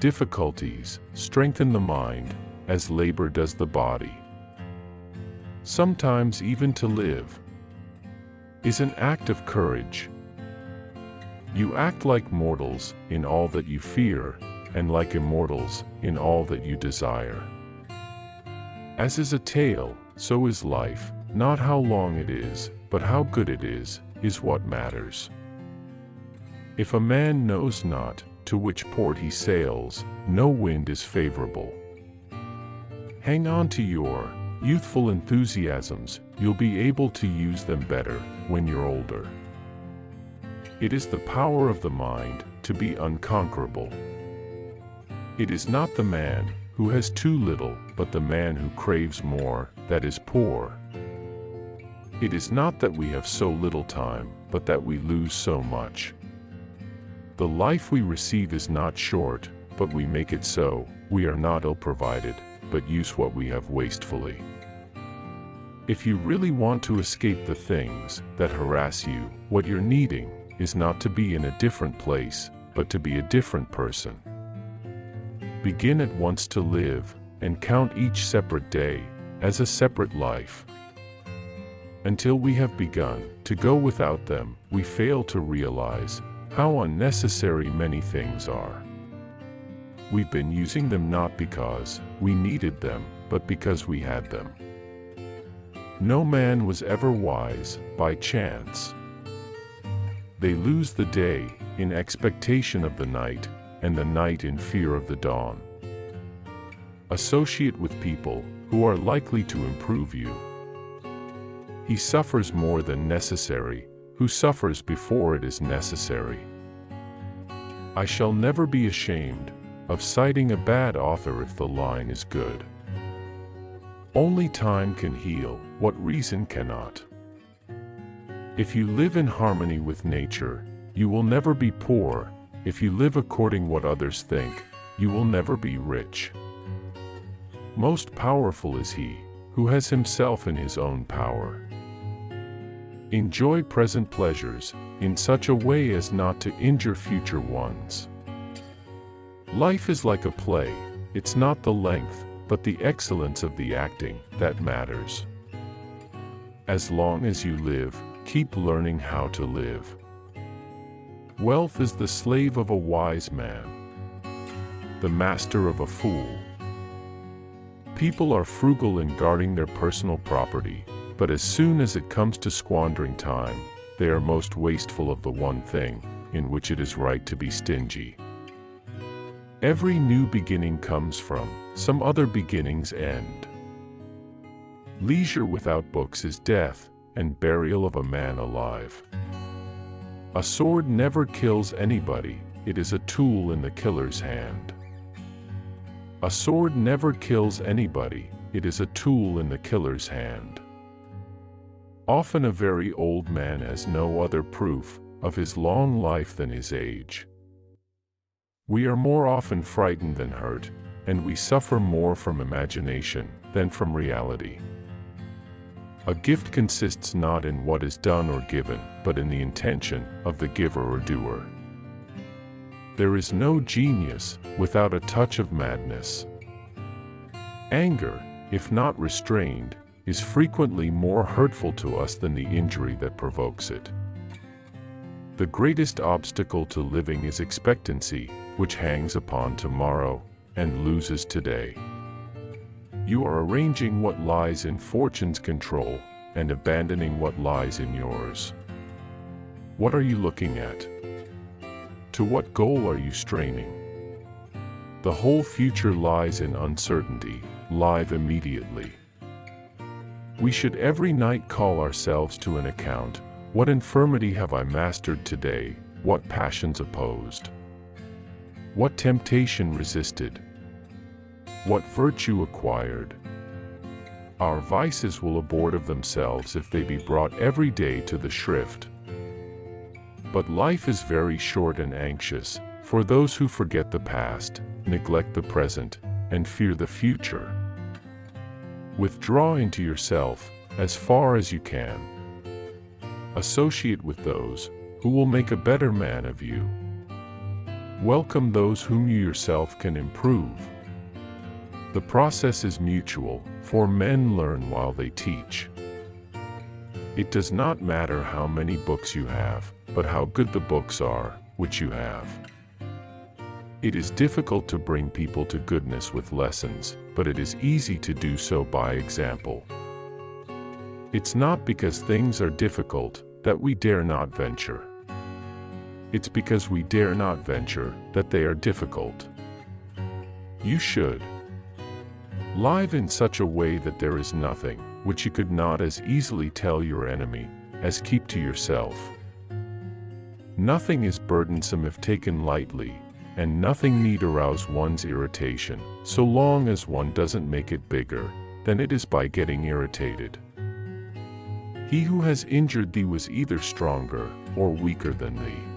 difficulties strengthen the mind, as labor does the body. Sometimes even to live is an act of courage. You act like mortals in all that you fear, and like immortals in all that you desire. As is a tale, so is life. Not how long it is, but how good it is what matters. If a man knows not to which port he sails, no wind is favorable. Hang on to your youthful enthusiasms, you'll be able to use them better when you're older. It is the power of the mind to be unconquerable. It is not the man who has too little, but the man who craves more, that is poor. It is not that we have so little time, but that we lose so much. The life we receive is not short, but we make it so. We are not ill-provided, but use what we have wastefully. If you really want to escape the things that harass you, what you're needing is not to be in a different place, but to be a different person. Begin at once to live, and count each separate day as a separate life. Until we have begun to go without them, we fail to realize how unnecessary many things are. We've been using them not because we needed them, but because we had them. No man was ever wise by chance. They lose the day in expectation of the night, and the night in fear of the dawn. Associate with people who are likely to improve you. He suffers more than necessary who suffers before it is necessary. I shall never be ashamed of citing a bad author if the line is good. Only time can heal what reason cannot. If you live in harmony with nature, you will never be poor. If you live according what others think, you will never be rich. Most powerful is he who has himself in his own power. Enjoy present pleasures in such a way as not to injure future ones. Life is like a play. It's not the length, but the excellence of the acting that matters. As long as you live, keep learning how to live. Wealth is the slave of a wise man, the master of a fool. People are frugal in guarding their personal property, but as soon as it comes to squandering time, they are most wasteful of the one thing in which it is right to be stingy. Every new beginning comes from some other beginning's end. Leisure without books is death and burial of a man alive. A sword never kills anybody, it is a tool in the killer's hand. A sword never kills anybody, it is a tool in the killer's hand. Often a very old man has no other proof of his long life than his age. We are more often frightened than hurt, and we suffer more from imagination than from reality. A gift consists not in what is done or given, but in the intention of the giver or doer. There is no genius without a touch of madness. Anger, if not restrained, is frequently more hurtful to us than the injury that provokes it. The greatest obstacle to living is expectancy, which hangs upon tomorrow and loses today. You are arranging what lies in fortune's control and abandoning what lies in yours. What are you looking at? To what goal are you straining? The whole future lies in uncertainty. Live immediately. We should every night call ourselves to an account. What infirmity have I mastered today? What passions opposed? What temptation resisted? What virtue acquired? Our vices will abort of themselves if they be brought every day to the shrift. But life is very short and anxious for those who forget the past, neglect the present, and fear the future. Withdraw into yourself as far as you can. Associate with those who will make a better man of you. Welcome those whom you yourself can improve. The process is mutual, for men learn while they teach. It does not matter how many books you have, but how good the books are, which you have. It is difficult to bring people to goodness with lessons, but it is easy to do so by example. It's not because things are difficult that we dare not venture. It's because we dare not venture that they are difficult. You should live in such a way that there is nothing which you could not as easily tell your enemy as keep to yourself. Nothing is burdensome if taken lightly, and nothing need arouse one's irritation, so long as one doesn't make it bigger than it is by getting irritated. He who has injured thee was either stronger or weaker than thee.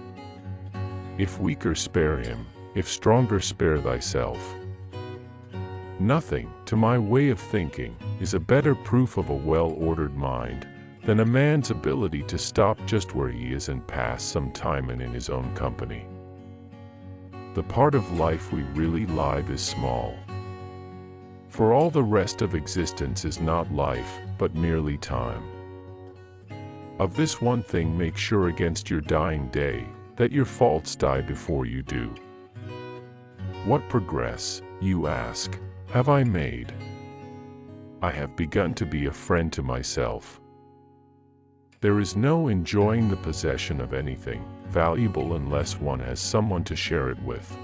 If weaker, spare him; if stronger, spare thyself. Nothing, to my way of thinking, is a better proof of a well-ordered mind than a man's ability to stop just where he is and pass some time in his own company. The part of life we really live is small. For all the rest of existence is not life, but merely time. Of this one thing make sure against your dying day, that your faults die before you do. What progress, you ask, have I made? I have begun to be a friend to myself. There is no enjoying the possession of anything valuable unless one has someone to share it with.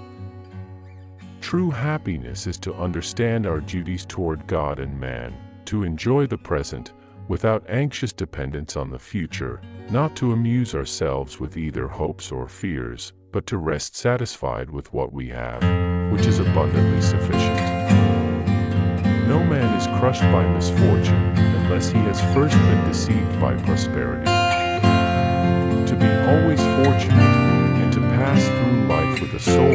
True happiness is to understand our duties toward God and man, to enjoy the present without anxious dependence on the future, not to amuse ourselves with either hopes or fears, but to rest satisfied with what we have, which is abundantly sufficient. No man is crushed by misfortune unless he has first been deceived by prosperity. To be always fortunate and to pass through life with a soul